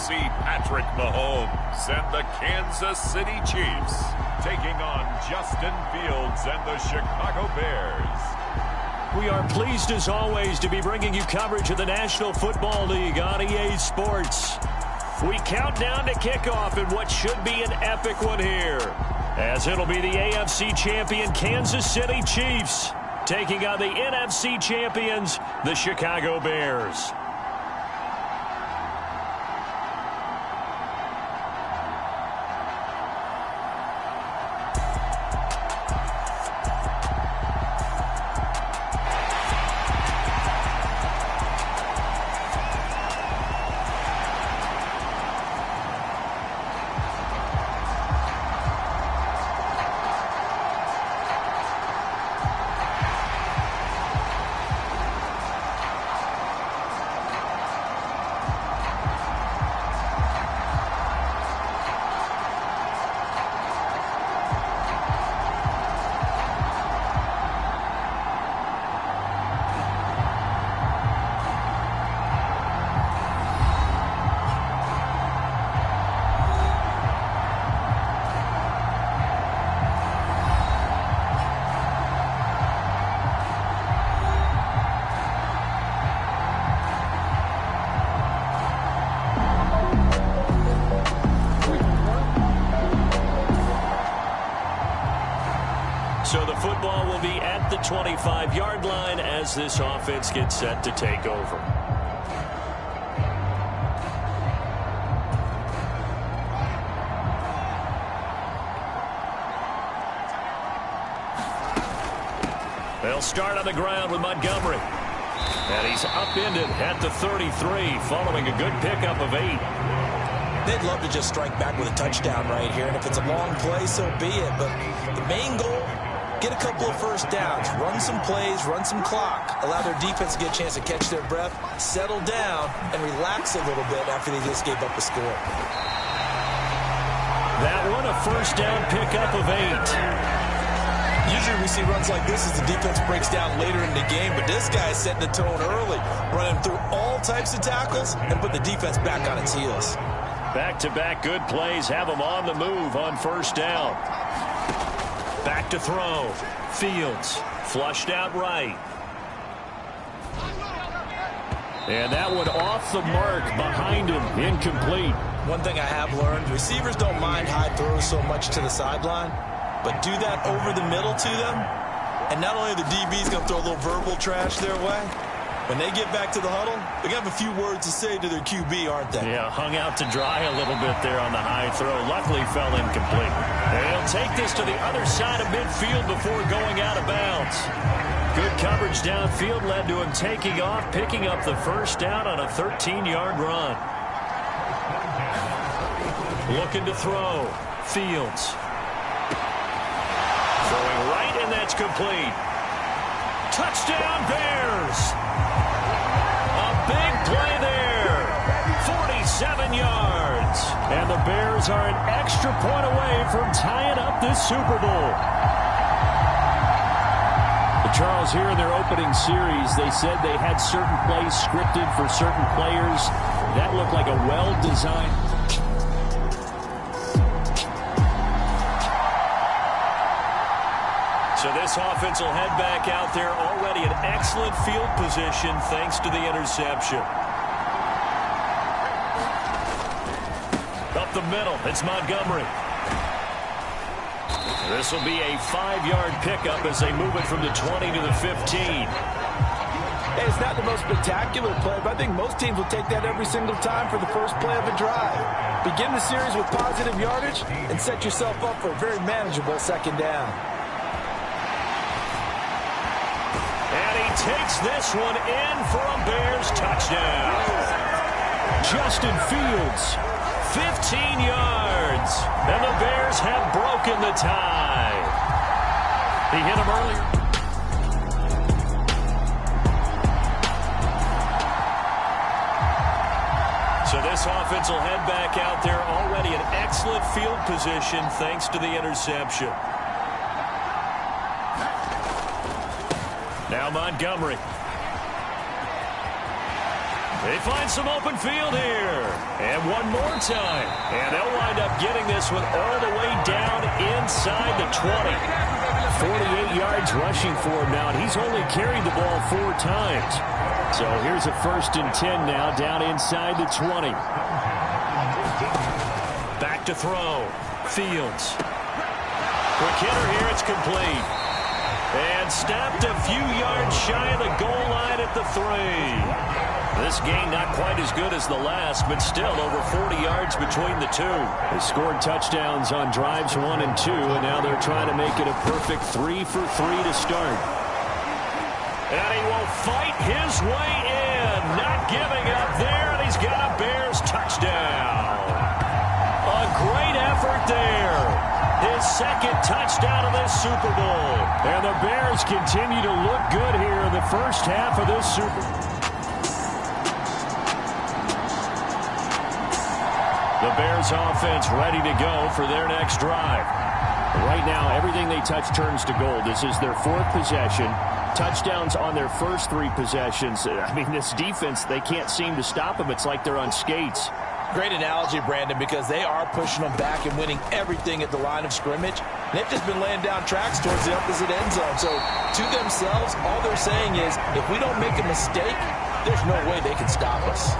see Patrick Mahomes and the Kansas City Chiefs taking on Justin Fields and the Chicago Bears. We are pleased as always to be bringing you coverage of the National Football League on EA Sports. We count down to kickoff in what should be an epic one here, as it'll be the AFC champion Kansas City Chiefs taking on the NFC champions, the Chicago Bears. So the football will be at the 25-yard line as this offense gets set to take over. They'll start on the ground with Montgomery. And he's upended at the 33 following a good pickup of 8. They'd love to just strike back with a touchdown right here, and if it's a long play, so be it. But the main goal, get a couple of first downs, run some plays, run some clock, allow their defense to get a chance to catch their breath, settle down, and relax a little bit after they just gave up a score. That one, a first down pickup of 8. Usually we see runs like this as the defense breaks down later in the game, but this guy is setting the tone early, running through all types of tackles and put the defense back on its heels. Back-to-back good plays have them on the move on first down. Back to throw. Fields flushed out right. And that one off the mark behind him, incomplete. One thing I have learned, receivers don't mind high throws so much to the sideline, but do that over the middle to them, and not only are the DBs going to throw a little verbal trash their way, when they get back to the huddle, they're going to have a few words to say to their QB, aren't they? Yeah, hung out to dry a little bit there on the high throw. Luckily fell incomplete. And he'll take this to the other side of midfield before going out of bounds. Good coverage downfield led to him taking off, picking up the first down on a 13-yard run. Looking to throw. Fields. Throwing right, and that's complete. Touchdown, Bears! A big play there. 47 yards. And the Bears are an extra point away from tying up this Super Bowl. Charles, here in their opening series, they said they had certain plays scripted for certain players. That looked like a well-designed... So this offense will head back out there, already in excellent field position thanks to the interception. Up the middle, it's Montgomery. This will be a 5-yard pickup as they move it from the 20 to the 15. Hey, it's not the most spectacular play, but I think most teams will take that every single time for the first play of a drive. Begin the series with positive yardage and set yourself up for a very manageable second down. And he takes this one in for a Bears touchdown. Justin Fields, 15 yards. And the Bears have broken the tie. He hit him earlier. So this offense will head back out there, already in excellent field position thanks to the interception. Now Montgomery. They find some open field here. And one more time. And they'll wind up getting this one all the way down inside the 20. 48 yards rushing for him now, and he's only carried the ball 4 times. So here's a 1st and 10 now down inside the 20. Back to throw. Fields. Quick hitter here. It's complete. And stopped a few yards shy of the goal line at the 3. This game not quite as good as the last, but still over 40 yards between the two. They scored touchdowns on drives 1 and 2, and now they're trying to make it a perfect 3 for 3 to start. And he will fight his way in, not giving up there, and he's got a Bears touchdown. A great effort there. His 2nd touchdown of this Super Bowl. And the Bears continue to look good here in the first half of this Super Bowl. The Bears offense ready to go for their next drive. Right now, everything they touch turns to gold. This is their 4th possession. Touchdowns on their first 3 possessions. I mean, this defense, they can't seem to stop them. It's like they're on skates. Great analogy, Brandon, because they are pushing them back and winning everything at the line of scrimmage. They've just been laying down tracks towards the opposite end zone. So to themselves, all they're saying is, if we don't make a mistake, there's no way they can stop us.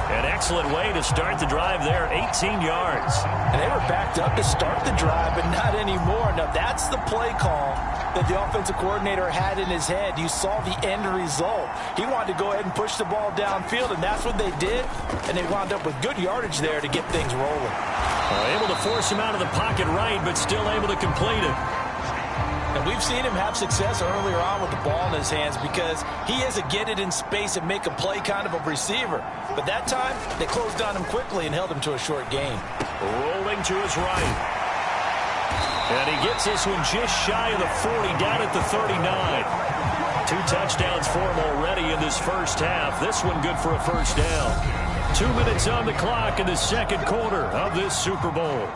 An excellent way to start the drive there, 18 yards. And they were backed up to start the drive, but not anymore. Now, that's the play call that the offensive coordinator had in his head. You saw the end result. He wanted to go ahead and push the ball downfield, and that's what they did. And they wound up with good yardage there to get things rolling. Able to force him out of the pocket right, but still able to complete it. And we've seen him have success earlier on with the ball in his hands because he is a get it in space and make a play kind of a receiver. But that time, they closed on him quickly and held him to a short gain. Rolling to his right. And he gets this one just shy of the 40, down at the 39. 2 touchdowns for him already in this first half. This one good for a first down. 2 minutes on the clock in the 2nd quarter of this Super Bowl.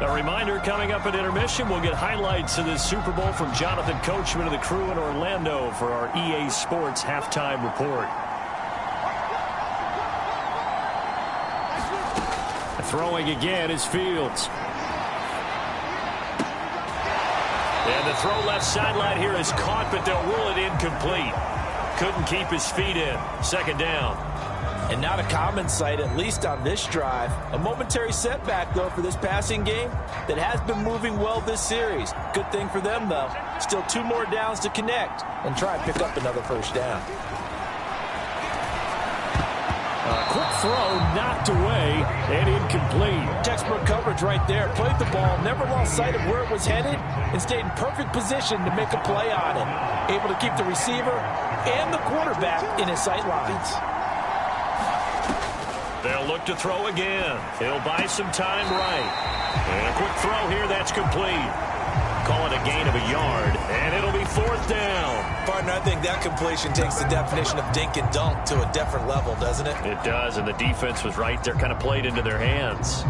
A reminder, coming up at intermission, we'll get highlights of this Super Bowl from Jonathan Coachman and the crew in Orlando for our EA Sports halftime report. Throwing again is Fields. And the throw left sideline here is caught, but they'll rule it incomplete. Couldn't keep his feet in. 2nd down. And not a common sight, at least on this drive. A momentary setback, though, for this passing game that has been moving well this series. Good thing for them, though. Still 2 more downs to connect and try and pick up another first down. Quick throw knocked away and incomplete. Textbook coverage right there. Played the ball, never lost sight of where it was headed, and stayed in perfect position to make a play on it. Able to keep the receiver and the quarterback in his sight lines. They'll look to throw again. He'll buy some time right. And a quick throw here, that's complete. Call it a gain of a yard, and it'll be 4th down. Partner, I think that completion takes the definition of dink and dunk to a different level, doesn't it? It does, and the defense was right there, kind of played into their hands.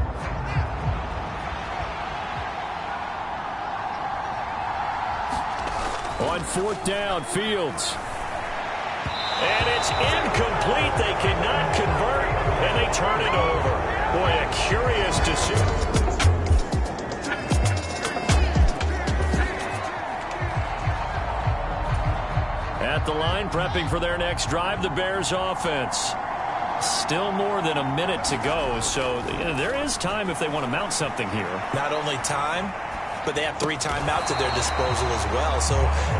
On 4th down, Fields. And it's incomplete. They cannot convert, and they turn it over. Boy, a curious decision. At the line, prepping for their next drive, the Bears offense. Still more than a minute to go, so there is time if they want to mount something here. Not only time, but they have 3 timeouts at their disposal as well, so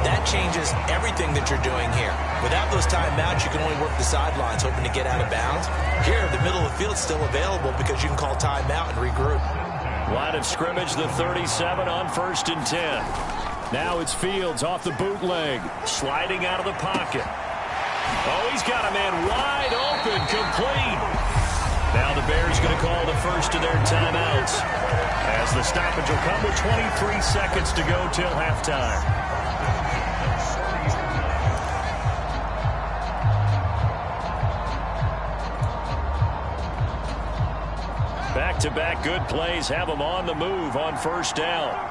that changes everything that you're doing here. Without those timeouts, you can only work the sidelines, hoping to get out of bounds. Here, the middle of the field is still available because you can call timeout and regroup. Line of scrimmage, the 37 on 1st and 10. Now it's Fields off the bootleg, sliding out of the pocket. Oh, he's got a man wide open, complete. Now the Bears going to call the first of their timeouts, as the stoppage will come with 23 seconds to go till halftime. Back-to-back good plays have them on the move on 1st down.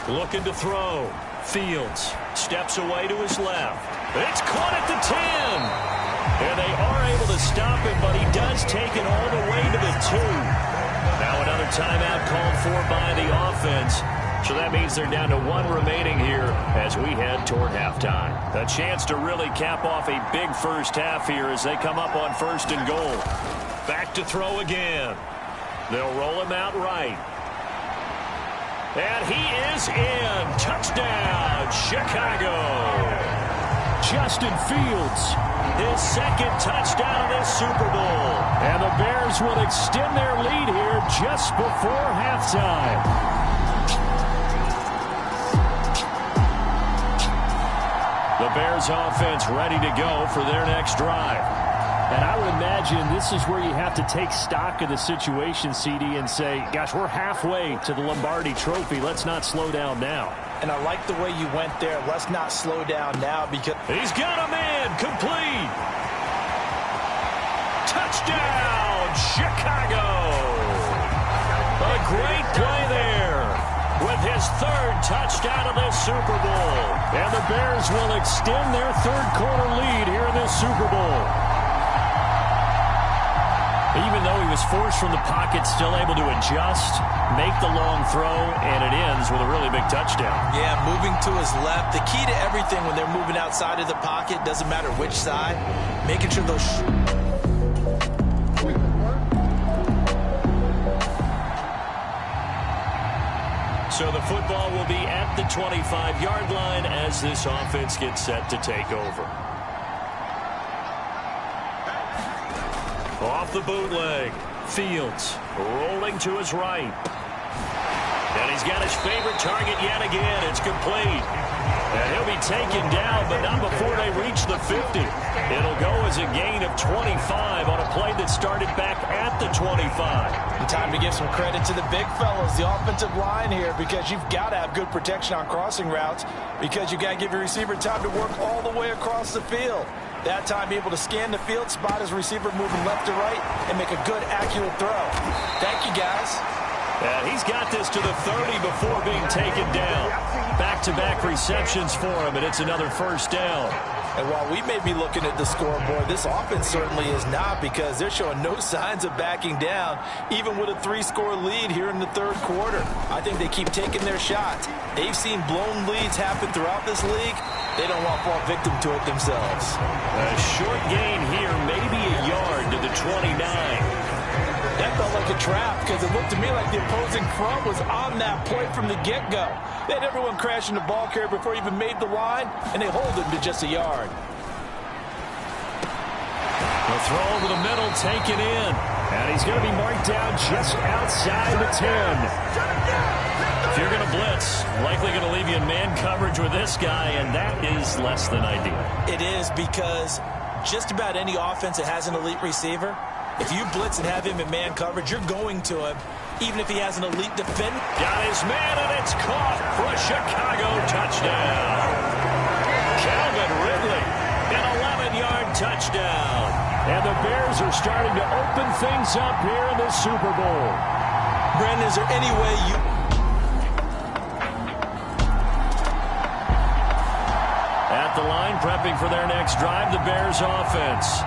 Looking to throw. Fields steps away to his left. It's caught at the 10. And they are able to stop him, but he does take it all the way to the 2. Now another timeout called for by the offense. So that means they're down to 1 remaining here as we head toward halftime. A chance to really cap off a big first half here as they come up on 1st and goal. Back to throw again. They'll roll him out right. And he is in. Touchdown, Chicago. Justin Fields, his 2nd touchdown of this Super Bowl. And the Bears will extend their lead here just before halftime. The Bears offense ready to go for their next drive. And I would imagine this is where you have to take stock of the situation, CD, and say, gosh, we're halfway to the Lombardi Trophy. Let's not slow down now. And I like the way you went there. Let's not slow down now because he's got a man complete. Touchdown, Chicago. A great play there with his 3rd touchdown of this Super Bowl. And the Bears will extend their 3rd quarter lead here in this Super Bowl. Even though he was forced from the pocket, still able to adjust, make the long throw, and it ends with a really big touchdown. Yeah, moving to his left. The key to everything when they're moving outside of the pocket, doesn't matter which side, making sure those... So the football will be at the 25-yard line as this offense gets set to take over. Off the bootleg. Fields rolling to his right. And he's got his favorite target yet again. It's complete. And he'll be taken down, but not before they reach the 50. It'll go as a gain of 25 on a play that started back at the 25. Time to give some credit to the big fellas, the offensive line here, because you've got to have good protection on crossing routes because you've got to give your receiver time to work all the way across the field. That time, be able to scan the field, spot his receiver moving left to right, and make a good, accurate throw. Thank you, guys. And he's got this to the 30 before being taken down. Back-to-back receptions for him, and it's another 1st down. And while we may be looking at the scoreboard, this offense certainly is not because they're showing no signs of backing down, even with a 3-score lead here in the 3rd quarter. I think they keep taking their shots. They've seen blown leads happen throughout this league. They don't want to fall victim to it themselves. A short gain here, maybe a yard to the 29. That felt like a trap because it looked to me like the opposing front was on that play from the get-go. They had everyone crashing the ball carrier before he even made the line, and they hold him to just a yard. The throw over the middle, taken in. And he's going to be marked down just outside the 10. If you're going to blitz, likely going to leave you in man coverage with this guy, and that is less than ideal. It is because just about any offense that has an elite receiver, if you blitz and have him in man coverage, you're going to him, even if he has an elite defender. Got his man, and it's caught for a Chicago touchdown. Calvin Ridley, an 11-yard touchdown. And the Bears are starting to open things up here in the Super Bowl. Brandon, is there any way you... At the line, prepping for their next drive, the Bears offense.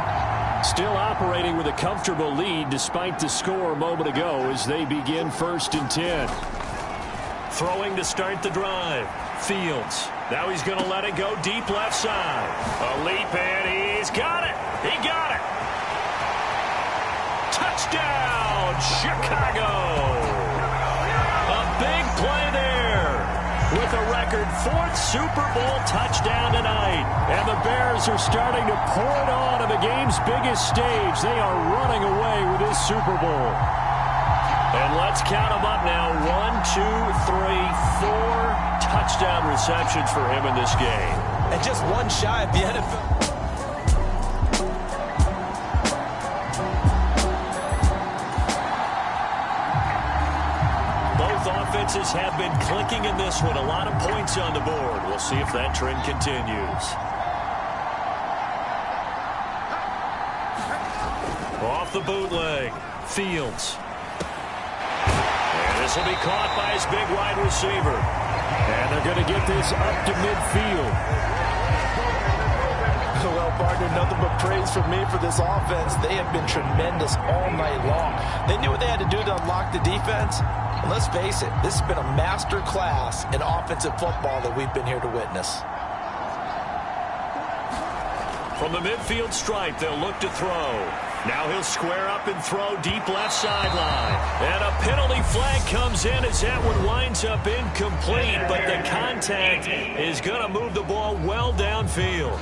Still operating with a comfortable lead despite the score a moment ago as they begin 1st and 10. Throwing to start the drive. Fields. Now he's going to let it go deep left side. A leap, and he's got it. He got it. Touchdown, Chicago. A big play there with a record 4th Super Bowl touchdown tonight. And the Bears are starting to pour it on the game's biggest stage. They are running away with this Super Bowl. And let's count them up now. 1, 2, 3, 4 touchdown receptions for him in this game. And just one shy of the NFL. Offenses have been clicking in this one. A lot of points on the board. We'll see if that trend continues. Off the bootleg. Fields. And this will be caught by his big wide receiver. And they're going to get this up to midfield. Well, partner, nothing but praise from me for this offense. They have been tremendous all night long. They knew what they had to do to unlock the defense. And let's face it, this has been a master class in offensive football that we've been here to witness. From the midfield stripe, they'll look to throw. Now he'll square up and throw deep left sideline. And a penalty flag comes in as that one winds up incomplete, but the contact is going to move the ball well downfield.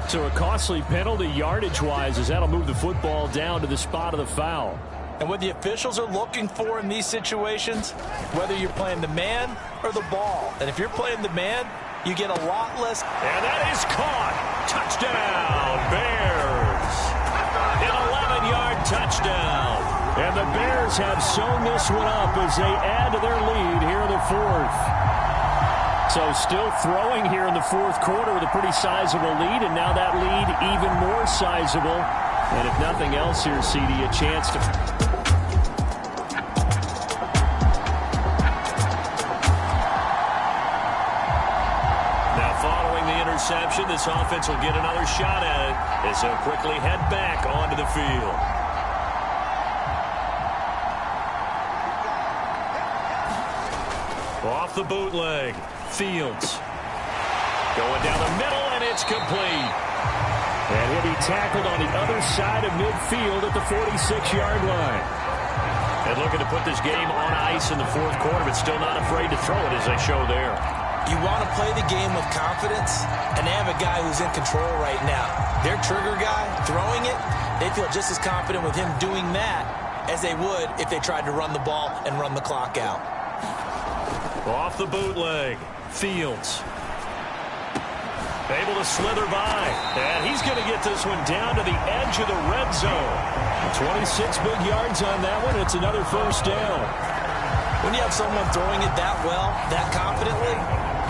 So a costly penalty yardage-wise as that'll move the football down to the spot of the foul. And what the officials are looking for in these situations, whether you're playing the man or the ball. And if you're playing the man, you get a lot less. And that is caught. Touchdown, Bears. An 11-yard touchdown. And the Bears have sewn this one up as they add to their lead here in the fourth. So still throwing here in the fourth quarter with a pretty sizable lead, and now that lead even more sizable. And if nothing else here, CD, a chance to... Now following the interception, this offense will get another shot at it as they'll quickly head back onto the field. Off the bootleg. Fields going down the middle, and it's complete. And he'll be tackled on the other side of midfield at the 46-yard line. And looking to put this game on ice in the fourth quarter, but still not afraid to throw it as they show there. You want to play the game with confidence, and they have a guy who's in control right now. Their trigger guy, throwing it, they feel just as confident with him doing that as they would if they tried to run the ball and run the clock out. Off the bootleg. Fields able to slither by, and he's going to get this one down to the edge of the red zone. 26 big yards on that one. It's another first down. When you have someone throwing it that well, that confidently,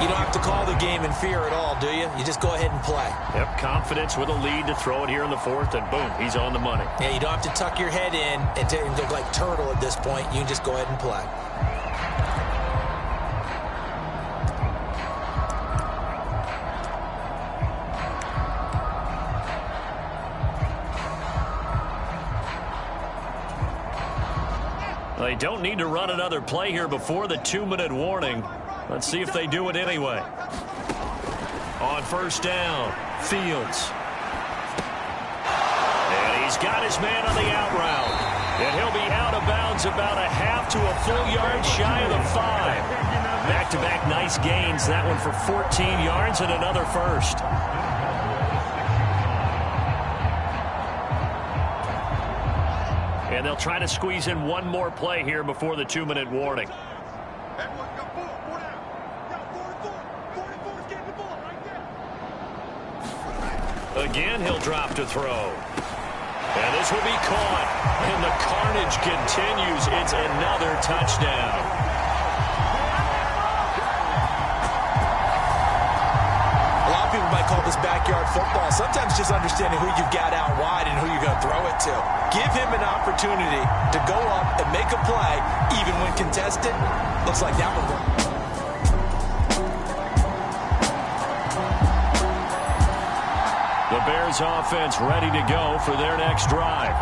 you don't have to call the game in fear at all, do you? You just go ahead and play. Yep, confidence with a lead to throw it here in the fourth, and boom, he's on the money. Yeah, you don't have to tuck your head in and look like turtle at this point. You can just go ahead and play. They don't need to run another play here before the 2-minute warning. Let's see if they do it anyway. On first down, Fields. And he's got his man on the out route. And he'll be out of bounds about a half to a full yard shy of the 5. Back-to-back nice gains. That one for 14 yards and another first. And they'll try to squeeze in one more play here before the 2-minute warning. Again, he'll drop to throw. And this will be caught. And the carnage continues. It's another touchdown. People might call this backyard football. Sometimes just understanding who you've got out wide and who you're going to throw it to. Give him an opportunity to go up and make a play, even when contested. Looks like that one worked. The Bears offense ready to go for their next drive.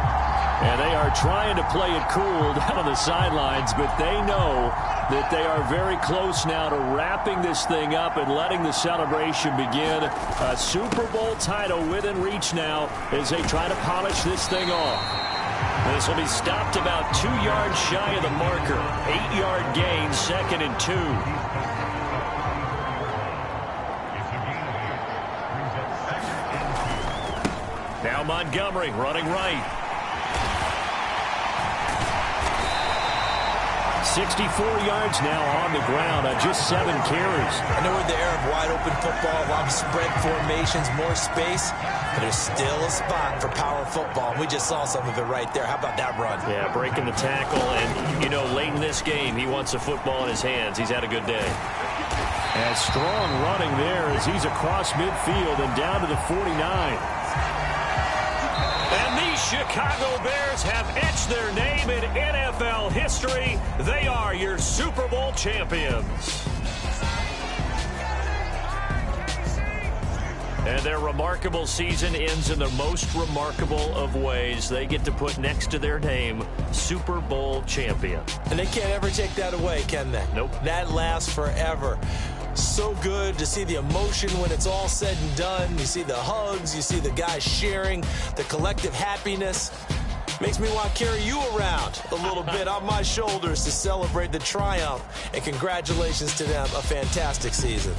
And they are trying to play it cool down on the sidelines, but they know that they are very close now to wrapping this thing up and letting the celebration begin. A Super Bowl title within reach now as they try to polish this thing off. This will be stopped about 2 yards shy of the marker. 8-yard gain, 2nd and 2. Now Montgomery running right. 64 yards now on the ground on just 7 carries. I know we're in the era of wide-open football, a lot of spread formations, more space, but there's still a spot for power football. We just saw some of it right there. How about that run? Yeah, breaking the tackle, and, you know, late in this game, he wants the football in his hands. He's had a good day. And strong running there as he's across midfield and down to the 49. And these Chicago Bears have etched their name in NFL history. They are your Super Bowl champions. And their remarkable season ends in the most remarkable of ways. They get to put next to their name, Super Bowl champion. And they can't ever take that away, can they? Nope. That lasts forever. So good to see the emotion when it's all said and done. You see the hugs, you see the guys sharing, the collective happiness. Makes me want to carry you around a little bit on my shoulders to celebrate the triumph. And congratulations to them, a fantastic season.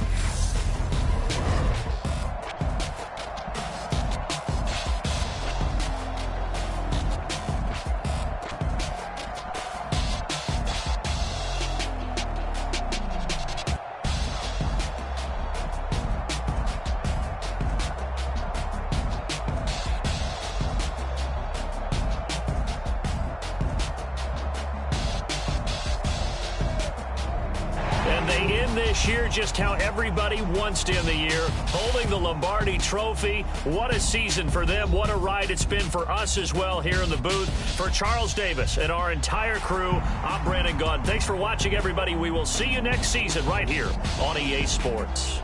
And they end this year just how everybody wants to end the year, holding the Lombardi Trophy. What a season for them. What a ride it's been for us as well here in the booth. For Charles Davis and our entire crew, I'm Brandon Gaudin. Thanks for watching, everybody. We will see you next season right here on EA Sports.